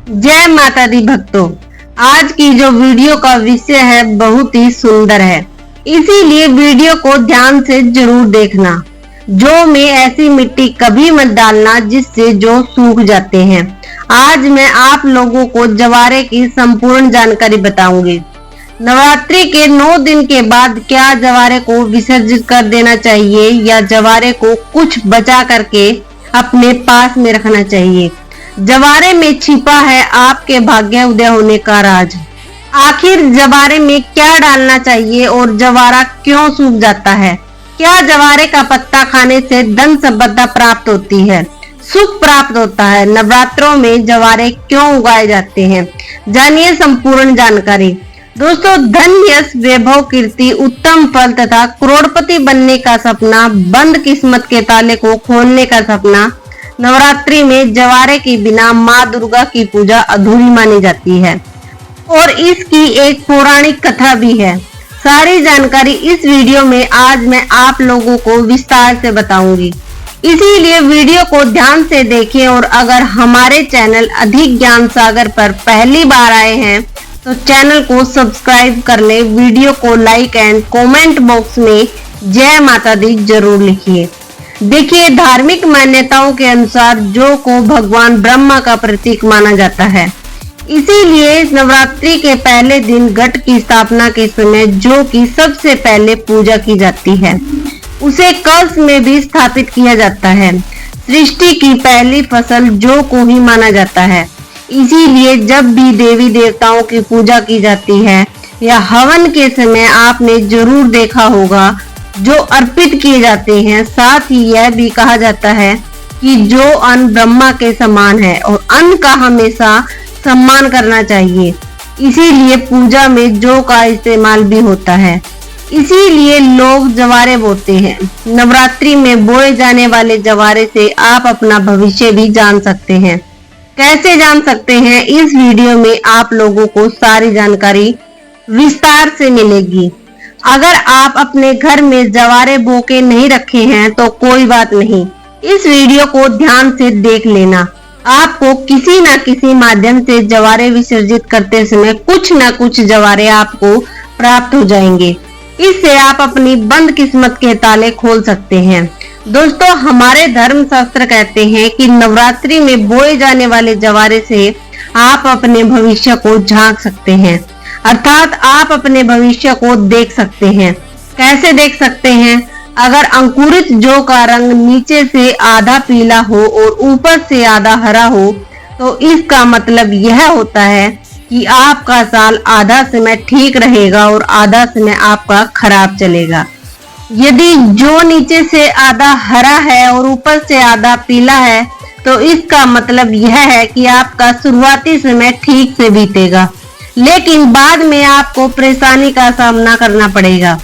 जय माता दी भक्तों, आज की जो वीडियो का विषय है बहुत ही सुंदर है, इसीलिए वीडियो को ध्यान से जरूर देखना। जौ में ऐसी मिट्टी कभी मत डालना जिससे जौ सूख जाते हैं। आज मैं आप लोगों को जवारे की संपूर्ण जानकारी बताऊंगी। नवरात्रि के 9 दिन के बाद क्या जवारे को विसर्जित कर देना चाहिए या जवारे को कुछ बचा करके अपने पास में रखना चाहिए। जवारे में छिपा है आपके भाग्य उदय होने का राज। आखिर जवारे में क्या डालना चाहिए और जवारा क्यों सूख जाता है? क्या जवारे का पत्ता खाने से धन संपदा प्राप्त होती है, सुख प्राप्त होता है? नवरात्रों में जवारे क्यों उगाए जाते हैं, जानिए संपूर्ण जानकारी। दोस्तों, धन, यश, वैभव, कीर्ति, उत्तम फल तथा करोड़पति बनने का सपना, बंद किस्मत के ताले को खोलने का सपना, नवरात्रि में जवारे के बिना माँ दुर्गा की पूजा अधूरी मानी जाती है और इसकी एक पौराणिक कथा भी है। सारी जानकारी इस वीडियो में आज मैं आप लोगों को विस्तार से बताऊंगी, इसीलिए वीडियो को ध्यान से देखें। और अगर हमारे चैनल अधिक ज्ञान सागर पर पहली बार आए हैं तो चैनल को सब्सक्राइब कर ले, वीडियो को लाइक एंड कमेंट बॉक्स में जय माता दी जरूर लिखिए। देखिए, धार्मिक मान्यताओं के अनुसार जौ को भगवान ब्रह्मा का प्रतीक माना जाता है, इसीलिए नवरात्रि के पहले दिन घट की स्थापना के समय जौ की सबसे पहले पूजा की जाती है। उसे कलश में भी स्थापित किया जाता है। सृष्टि की पहली फसल जौ को ही माना जाता है, इसीलिए जब भी देवी देवताओं की पूजा की जाती है या हवन के समय आपने जरूर देखा होगा जो अर्पित किए जाते हैं। साथ ही यह भी कहा जाता है कि जो अन्न ब्रह्मा के समान है और अन्न का हमेशा सम्मान करना चाहिए, इसीलिए पूजा में जौ का इस्तेमाल भी होता है। इसीलिए लोग जवारे बोते हैं। नवरात्रि में बोए जाने वाले जवारे से आप अपना भविष्य भी जान सकते हैं। कैसे जान सकते हैं? इस वीडियो में आप लोगों को सारी जानकारी विस्तार से मिलेगी। अगर आप अपने घर में जवारे बो के नहीं रखे हैं तो कोई बात नहीं, इस वीडियो को ध्यान से देख लेना। आपको किसी न किसी माध्यम से जवारे विसर्जित करते समय कुछ न कुछ जवारे आपको प्राप्त हो जाएंगे। इससे आप अपनी बंद किस्मत के ताले खोल सकते हैं। दोस्तों, हमारे धर्म शास्त्र कहते हैं कि नवरात्रि में बोए जाने वाले जवारे से आप अपने भविष्य को झांक सकते हैं, अर्थात आप अपने भविष्य को देख सकते हैं। कैसे देख सकते हैं? अगर अंकुरित जौ का रंग नीचे से आधा पीला हो और ऊपर से आधा हरा हो तो इसका मतलब यह होता है कि आपका साल आधा समय ठीक रहेगा और आधा समय आपका खराब चलेगा। यदि जौ नीचे से आधा हरा है और ऊपर से आधा पीला है तो इसका मतलब यह है कि आपका शुरुआती समय ठीक से बीतेगा, लेकिन बाद में आपको परेशानी का सामना करना पड़ेगा।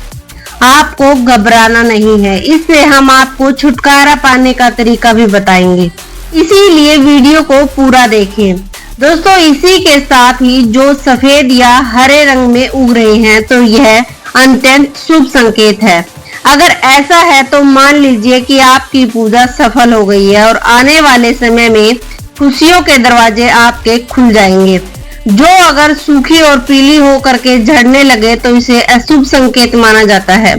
आपको घबराना नहीं है, इससे हम आपको छुटकारा पाने का तरीका भी बताएंगे, इसीलिए वीडियो को पूरा देखें। दोस्तों, इसी के साथ ही जो सफेद या हरे रंग में उग रहे हैं तो यह अत्यंत शुभ संकेत है। अगर ऐसा है तो मान लीजिए कि आपकी पूजा सफल हो गई है और आने वाले समय में खुशियों के दरवाजे आपके खुल जाएंगे। जो अगर सूखी और पीली हो करके झड़ने लगे तो इसे अशुभ संकेत माना जाता है।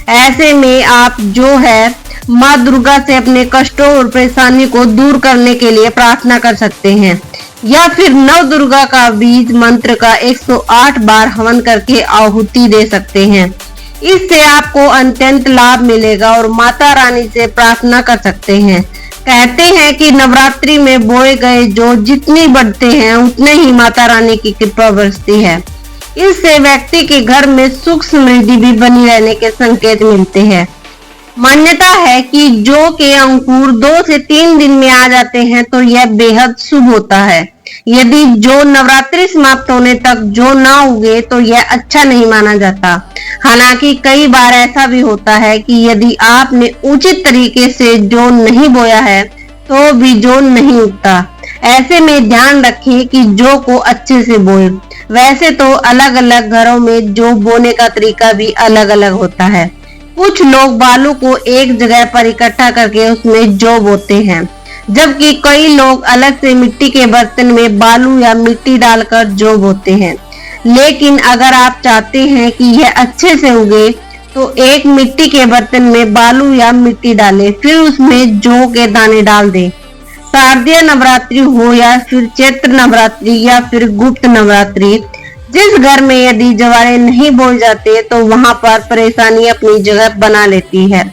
ऐसे में आप जो है माँ दुर्गा से अपने कष्टों और परेशानी को दूर करने के लिए प्रार्थना कर सकते हैं या फिर नव दुर्गा का बीज मंत्र का 108 बार हवन करके आहुति दे सकते हैं। इससे आपको अत्यंत लाभ मिलेगा और माता रानी से प्रार्थना कर सकते हैं। कहते हैं कि नवरात्रि में बोए गए जो जितनी बढ़ते हैं उतने ही माता रानी की कृपा बरसती है। इससे व्यक्ति के घर में सुख समृद्धि भी बनी रहने के संकेत मिलते हैं। मान्यता है कि जौ के अंकुर 2 से 3 दिन में आ जाते हैं तो यह बेहद शुभ होता है। यदि जौ नवरात्रि समाप्त होने तक जौ ना उगे तो यह अच्छा नहीं माना जाता। हालांकि कई बार ऐसा भी होता है कि यदि आपने उचित तरीके से जौ नहीं बोया है तो भी जौ नहीं उगता। ऐसे में ध्यान रखें कि जौ को अच्छे से बोए। वैसे तो अलग अलग घरों में जौ बोने का तरीका भी अलग अलग होता है। कुछ लोग बालू को एक जगह पर इकट्ठा करके उसमें जौ बोते हैं, जबकि कई लोग अलग से मिट्टी के बर्तन में बालू या मिट्टी डालकर जौ बोते हैं। लेकिन अगर आप चाहते हैं कि यह अच्छे से उगे तो एक मिट्टी के बर्तन में बालू या मिट्टी डालें, फिर उसमें जौ के दाने डाल दें। शारदीय नवरात्रि हो या फिर चैत्र नवरात्रि या फिर गुप्त नवरात्रि, जिस घर में यदि जवारे नहीं बोए जाते तो वहां पर परेशानी अपनी जगह बना लेती है।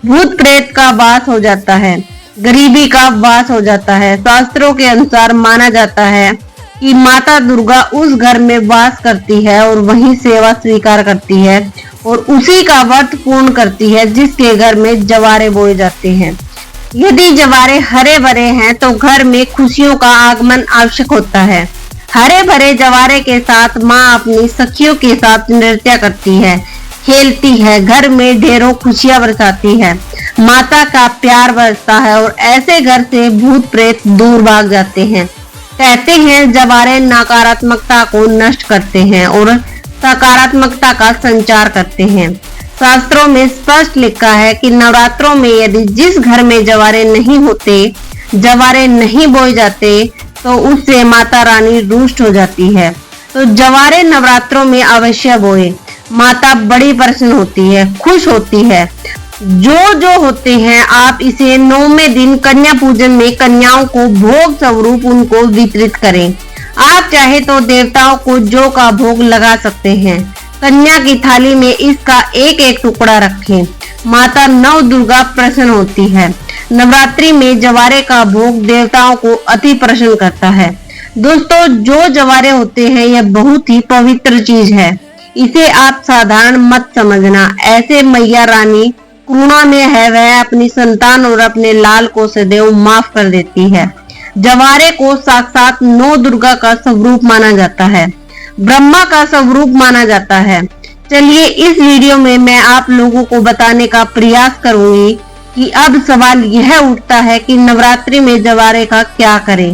भूत प्रेत का वास हो जाता है, गरीबी का वास हो जाता है। शास्त्रों के अनुसार माना जाता है कि माता दुर्गा उस घर में वास करती है और वहीं सेवा स्वीकार करती है और उसी का व्रत पूर्ण करती है जिसके घर में जवारे बोए जाते हैं। यदि जवारे हरे भरे हैं तो घर में खुशियों का आगमन आवश्यक होता है। हरे भरे जवारे के साथ माँ अपनी सखियों के साथ नृत्य करती है, खेलती है, घर में ढेरों खुशियां बरसाती है, माता का प्यार बरसता है और ऐसे घर से भूत प्रेत दूर भाग जाते हैं। कहते हैं जवारे नकारात्मकता को नष्ट करते हैं और सकारात्मकता का संचार करते हैं। शास्त्रों में स्पष्ट लिखा है कि नवरात्रों में यदि जिस घर में जवारे नहीं होते, जवारे नहीं बोए जाते तो उससे माता रानी रुष्ट हो जाती है। तो जवारे नवरात्रों में अवश्य बोए। माता बड़ी प्रसन्न होती है, खुश होती है। जो होते हैं आप इसे 9वें दिन कन्या पूजन में कन्याओं को भोग स्वरूप उनको वितरित करें। आप चाहे तो देवताओं को जौ का भोग लगा सकते हैं। कन्या की थाली में इसका एक एक टुकड़ा रखें। माता नव दुर्गा प्रसन्न होती है। नवरात्रि में जवारे का भोग देवताओं को अति प्रसन्न करता है। दोस्तों, जो जवारे होते हैं यह बहुत ही पवित्र चीज है, इसे आप साधारण मत समझना। ऐसे मैया रानी करुणा में है, वह अपनी संतान और अपने लाल को सदैव माफ कर देती है। जवारे को साक्षात नौ दुर्गा का स्वरूप माना जाता है, ब्रह्मा का स्वरूप माना जाता है। चलिए इस वीडियो में मैं आप लोगों को बताने का प्रयास करूंगी कि अब सवाल यह उठता है कि नवरात्रि में जवारे का क्या करें,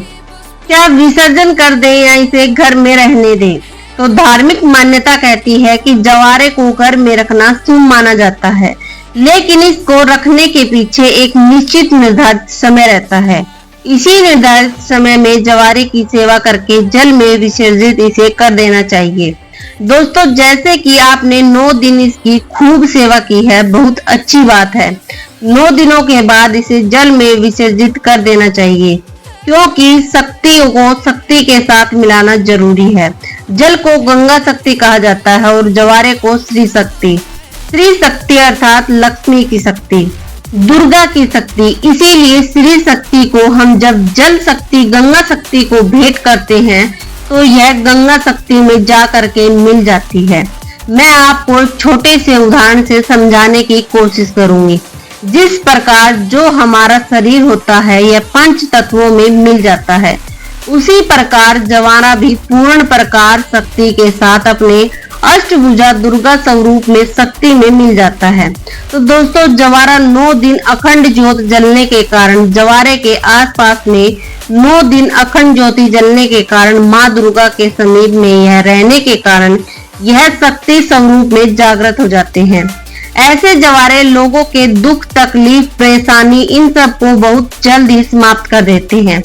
क्या विसर्जन कर दें या इसे घर में रहने दें। तो धार्मिक मान्यता कहती है कि जवारे को घर में रखना शुभ माना जाता है, लेकिन इसको रखने के पीछे एक निश्चित निर्धारित समय रहता है। इसी निर्धारित समय में जवारे की सेवा करके जल में विसर्जित इसे कर देना चाहिए। दोस्तों, जैसे कि आपने 9 दिन इसकी खूब सेवा की है, बहुत अच्छी बात है। 9 दिनों के बाद इसे जल में विसर्जित कर देना चाहिए, क्योंकि शक्तियों को शक्ति के साथ मिलाना जरूरी है। जल को गंगा शक्ति कहा जाता है और जवारे को श्री शक्ति। श्री शक्ति अर्थात लक्ष्मी की शक्ति, दुर्गा की शक्ति। इसीलिए श्री शक्ति को हम जब जल शक्ति गंगा शक्ति को भेंट करते हैं तो यह गंगा शक्ति में जा करके मिल जाती है। मैं आपको छोटे से उदाहरण से समझाने की कोशिश करूंगी। जिस प्रकार जो हमारा शरीर होता है यह 5 तत्वों में मिल जाता है, उसी प्रकार जवारा भी पूर्ण प्रकार शक्ति के साथ अपने अष्टभुजा दुर्गा स्वरूप में शक्ति में मिल जाता है। तो दोस्तों, जवारा 9 दिन अखंड ज्योत जलने के कारण, जवारे के आसपास में 9 दिन अखंड ज्योति जलने के कारण, माँ दुर्गा के समीप में यह रहने के कारण यह शक्ति स्वरूप में जागृत हो जाते हैं। ऐसे जवारे लोगों के दुख, तकलीफ, परेशानी इन सब को बहुत जल्द ही समाप्त कर देते हैं।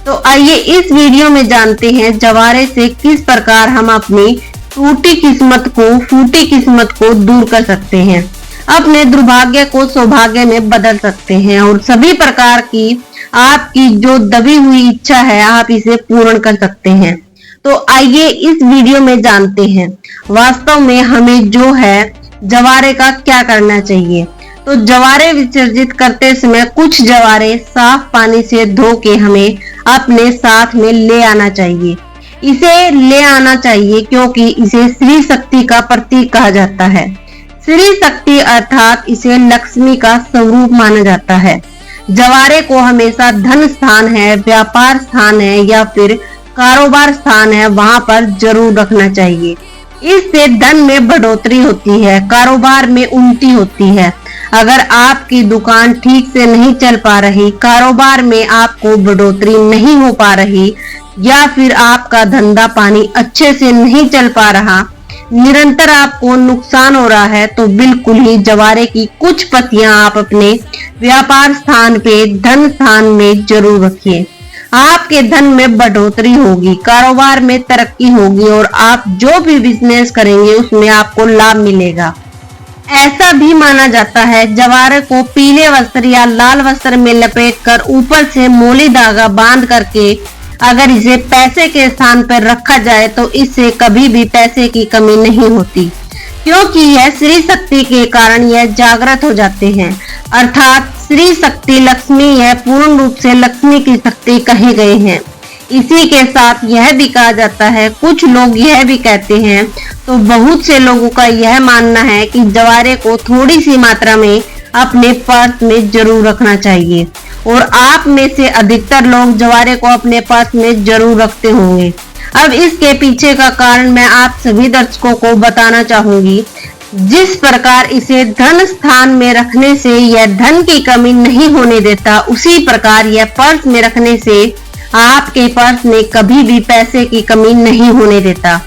तो आइए इस वीडियो में जानते हैं जवारे से किस प्रकार हम अपनी टूटी किस्मत को, फूटी किस्मत को दूर कर सकते हैं, अपने दुर्भाग्य को सौभाग्य में बदल सकते हैं और सभी प्रकार की आपकी जो दबी हुई इच्छा है आप इसे पूर्ण कर सकते हैं। तो आइए इस वीडियो में जानते हैं वास्तव में हमें जो है जवारे का क्या करना चाहिए। तो जवारे विसर्जित करते समय कुछ जवारे साफ पानी से धो के हमें अपने साथ में ले आना चाहिए। इसे ले आना चाहिए क्योंकि इसे श्री शक्ति का प्रतीक कहा जाता है। श्री शक्ति अर्थात इसे लक्ष्मी का स्वरूप माना जाता है। जवारे को हमेशा धन स्थान है, व्यापार स्थान है या फिर कारोबार स्थान है, वहां पर जरूर रखना चाहिए। इससे धन में बढ़ोतरी होती है, कारोबार में उन्नति होती है। अगर आपकी दुकान ठीक से नहीं चल पा रही, कारोबार में आपको बढ़ोतरी नहीं हो पा रही या फिर आपका धंधा पानी अच्छे से नहीं चल पा रहा, निरंतर आपको नुकसान हो रहा है तो बिल्कुल ही जवारे की कुछ पत्तियां आप अपने व्यापार स्थान पे, धन स्थान में जरूर रखिए। आपके धन में बढ़ोतरी होगी, कारोबार में तरक्की होगी और आप जो भी बिजनेस करेंगे उसमें आपको लाभ मिलेगा। ऐसा भी माना जाता है जवारे को पीले वस्त्र या लाल वस्त्र में लपेटकर ऊपर से मोली धागा बांध करके अगर इसे पैसे के स्थान पर रखा जाए तो इससे कभी भी पैसे की कमी नहीं होती, क्योंकि यह श्री शक्ति के कारण यह जागृत हो जाते हैं। अर्थात श्री शक्ति लक्ष्मी, यह पूर्ण रूप से लक्ष्मी की शक्ति कहे गए हैं। इसी के साथ यह भी कहा जाता है, कुछ लोग यह भी कहते हैं, तो बहुत से लोगों का यह मानना है कि जवारे को थोड़ी सी मात्रा में अपने पर्स में जरूर रखना चाहिए और आप में से अधिकतर लोग जवारे को अपने पर्स में जरूर रखते होंगे। अब इसके पीछे का कारण मैं आप सभी दर्शकों को बताना चाहूंगी। जिस प्रकार इसे धन स्थान में रखने से यह धन की कमी नहीं होने देता, उसी प्रकार यह पर्स में रखने से आपके पर्स में कभी भी पैसे की कमी नहीं होने देता,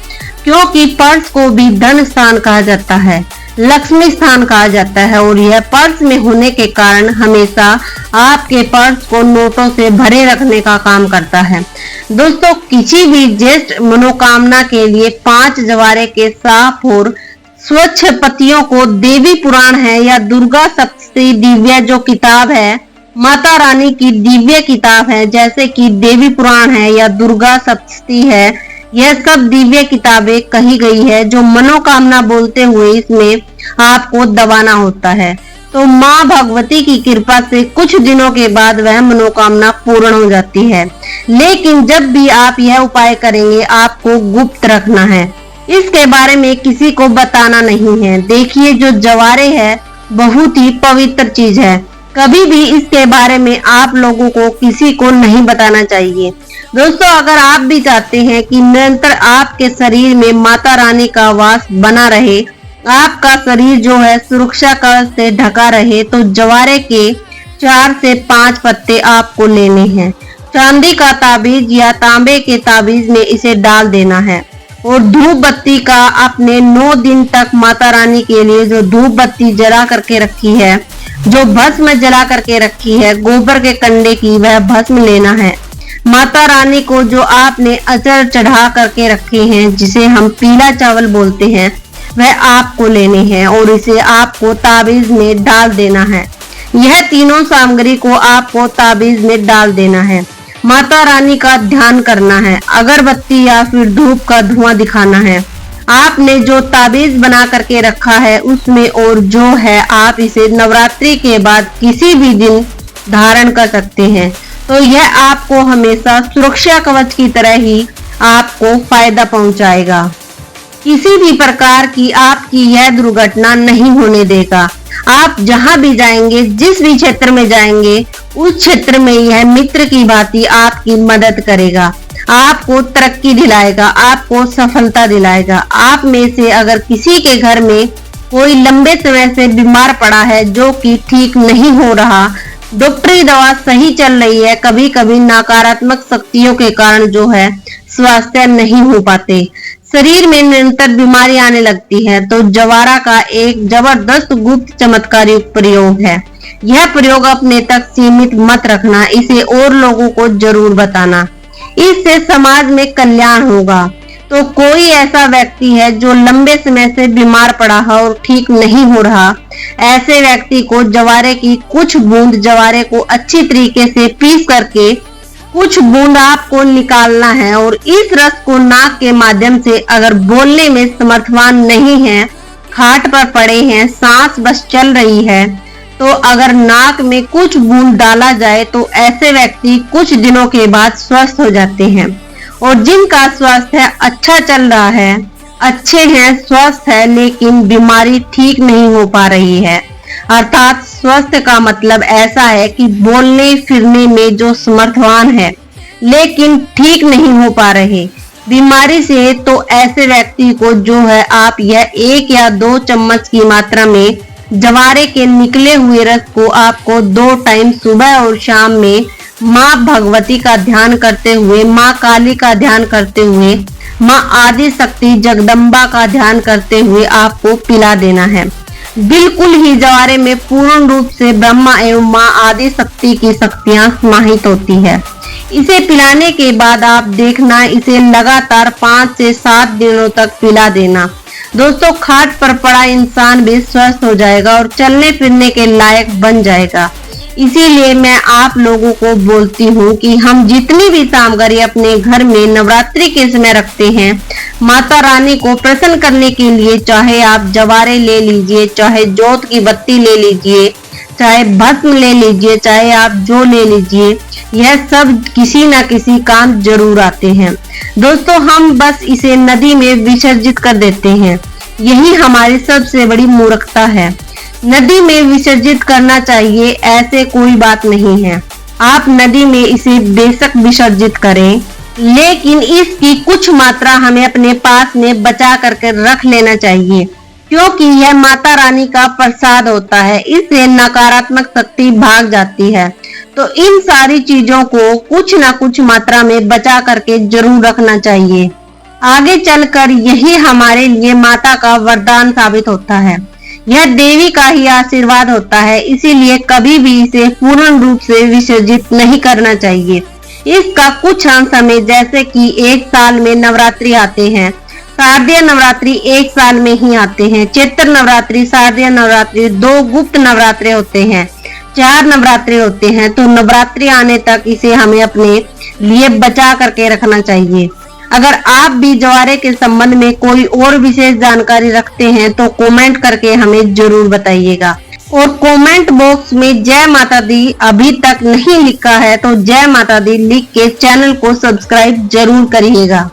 क्योंकि पर्स को भी धन स्थान कहा जाता है, लक्ष्मी स्थान कहा जाता है और यह पर्स में होने के कारण हमेशा आपके पर्स को नोटों से भरे रखने का काम करता है। दोस्तों, किसी भी ज्येष्ठ मनोकामना के लिए 5 जवारे के साफ और स्वच्छ पत्तियों को देवी पुराण है या दुर्गा सप्तशती दिव्या जो किताब है, माता रानी की दिव्य किताब है, जैसे कि देवी पुराण है या दुर्गा सप्तशती है, यह सब दिव्य किताबें कही गई है जो मनोकामना बोलते हुए इसमें आपको दबाना होता है। तो माँ भगवती की कृपा से कुछ दिनों के बाद वह मनोकामना पूर्ण हो जाती है। लेकिन जब भी आप यह उपाय करेंगे आपको गुप्त रखना है, इसके बारे में किसी को बताना नहीं है। देखिए, जो जवारे है बहुत ही पवित्र चीज है, कभी भी इसके बारे में आप लोगों को किसी को नहीं बताना चाहिए। दोस्तों, अगर आप भी चाहते हैं कि निरंतर आपके शरीर में माता रानी का वास बना रहे, आपका शरीर जो है सुरक्षा कवच से ढका रहे, तो जवारे के 4 से 5 पत्ते आपको लेने हैं। चांदी का ताबीज या तांबे के ताबीज में इसे डाल देना है और धूप बत्ती का अपने 9 दिन तक माता रानी के लिए जो धूप बत्ती जला करके रखी है, जो भस्म जला करके रखी है गोबर के कंडे की, वह भस्म लेना है। माता रानी को जो आपने अचर चढ़ा करके रखे हैं, जिसे हम पीला चावल बोलते हैं, वह आपको लेने हैं और इसे आपको ताबीज में डाल देना है। यह तीनों सामग्री को आपको ताबीज में डाल देना है। माता रानी का ध्यान करना है, अगरबत्ती या फिर धूप का धुआं दिखाना है। आपने जो ताबीज बना करके रखा है उसमें और जो है आप इसे नवरात्रि के बाद किसी भी दिन धारण कर सकते हैं, तो यह आपको हमेशा सुरक्षा कवच की तरह ही आपको फायदा पहुंचाएगा। किसी भी प्रकार की आपकी यह दुर्घटना नहीं होने देगा। आप जहां भी जाएंगे, जिस भी क्षेत्र में जाएंगे, उस क्षेत्र में यह मित्र की भांति आपकी मदद करेगा, आपको तरक्की दिलाएगा, आपको सफलता दिलाएगा। आप में से अगर किसी के घर में कोई लंबे समय से बीमार पड़ा है जो कि ठीक नहीं हो रहा, डॉक्टरी दवा सही चल रही है, कभी कभी नकारात्मक शक्तियों के कारण जो है स्वास्थ्य नहीं हो पाते, शरीर में निरंतर बीमारी आने लगती है, तो जवारा का एक जबरदस्त गुप्त चमत्कारी प्रयोग है। यह प्रयोग अपने तक सीमित मत रखना, इसे और लोगों को जरूर बताना, इससे समाज में कल्याण होगा। तो कोई ऐसा व्यक्ति है जो लंबे समय से बीमार पड़ा है और ठीक नहीं हो रहा, ऐसे व्यक्ति को जवारे की कुछ बूंद जवारे को अच्छी तरीके से पीस करके कुछ बूंद आपको निकालना है और इस रस को नाक के माध्यम से, अगर बोलने में समर्थवान नहीं है, खाट पर पड़े हैं, सांस बस चल रही है, तो अगर नाक में कुछ बूंद डाला जाए तो ऐसे व्यक्ति कुछ दिनों के बाद स्वस्थ हो जाते हैं। और जिनका स्वास्थ्य अच्छा चल रहा है, अच्छे हैं, स्वस्थ है, लेकिन बीमारी ठीक नहीं हो पा रही है, अर्थात स्वस्थ का मतलब ऐसा है कि बोलने फिरने में जो समर्थवान है लेकिन ठीक नहीं हो पा रहे बीमारी से, तो ऐसे व्यक्ति को जो है आप यह 1 या 2 चम्मच की मात्रा में जवारे के निकले हुए रस को आपको 2 टाइम सुबह और शाम में माँ भगवती का ध्यान करते हुए, माँ काली का ध्यान करते हुए माँ आदि शक्ति जगदम्बा का ध्यान करते हुए आपको पिला देना है। बिल्कुल ही जवारे में पूर्ण रूप से ब्रह्मा एवं माँ आदि शक्ति की शक्तियां समाहित होती है। इसे पिलाने के बाद आप देखना, इसे लगातार 5 से 7 दिनों तक पिला देना। दोस्तों, खाट पर पड़ा इंसान भी स्वस्थ हो जाएगा और चलने फिरने के लायक बन जाएगा। इसीलिए मैं आप लोगों को बोलती हूँ कि हम जितनी भी सामग्री अपने घर में नवरात्रि के समय रखते हैं, माता रानी को प्रसन्न करने के लिए, चाहे आप जवारे ले लीजिए, चाहे जोत की बत्ती ले लीजिए, चाहे भस्म ले लीजिए, चाहे आप जो ले लीजिए, यह सब किसी न किसी काम जरूर आते हैं। दोस्तों, हम बस इसे नदी में विसर्जित कर देते हैं। यही हमारी सबसे बड़ी मूर्खता है। नदी में विसर्जित करना चाहिए, ऐसे कोई बात नहीं है। आप नदी में इसे बेशक विसर्जित करें, लेकिन इसकी कुछ मात्रा हमें अपने पास में बचा करके रख लेना चाहिए, क्योंकि यह माता रानी का प्रसाद होता है। इससे नकारात्मक शक्ति भाग जाती है। तो इन सारी चीजों को कुछ न कुछ मात्रा में बचा करके जरूर रखना चाहिए। आगे चलकर यही हमारे लिए माता का वरदान साबित होता है। यह देवी का ही आशीर्वाद होता है, इसीलिए कभी भी इसे पूर्ण रूप से विसर्जित नहीं करना चाहिए। इसका कुछ अंश समय, जैसे कि 1 साल में नवरात्रि आते हैं, शारदीय नवरात्रि 1 साल में ही आते हैं, चैत्र नवरात्रि, शारदीय नवरात्रि, 2 गुप्त नवरात्रि होते हैं, 4 नवरात्रि होते हैं। तो नवरात्रि आने तक इसे हमें अपने लिए बचा करके रखना चाहिए। अगर आप भी जवारे के संबंध में कोई और विशेष जानकारी रखते हैं तो कमेंट करके हमें जरूर बताइएगा। और कमेंट बॉक्स में जय माता दी अभी तक नहीं लिखा है तो जय माता दी लिख के चैनल को सब्सक्राइब जरूर करिएगा।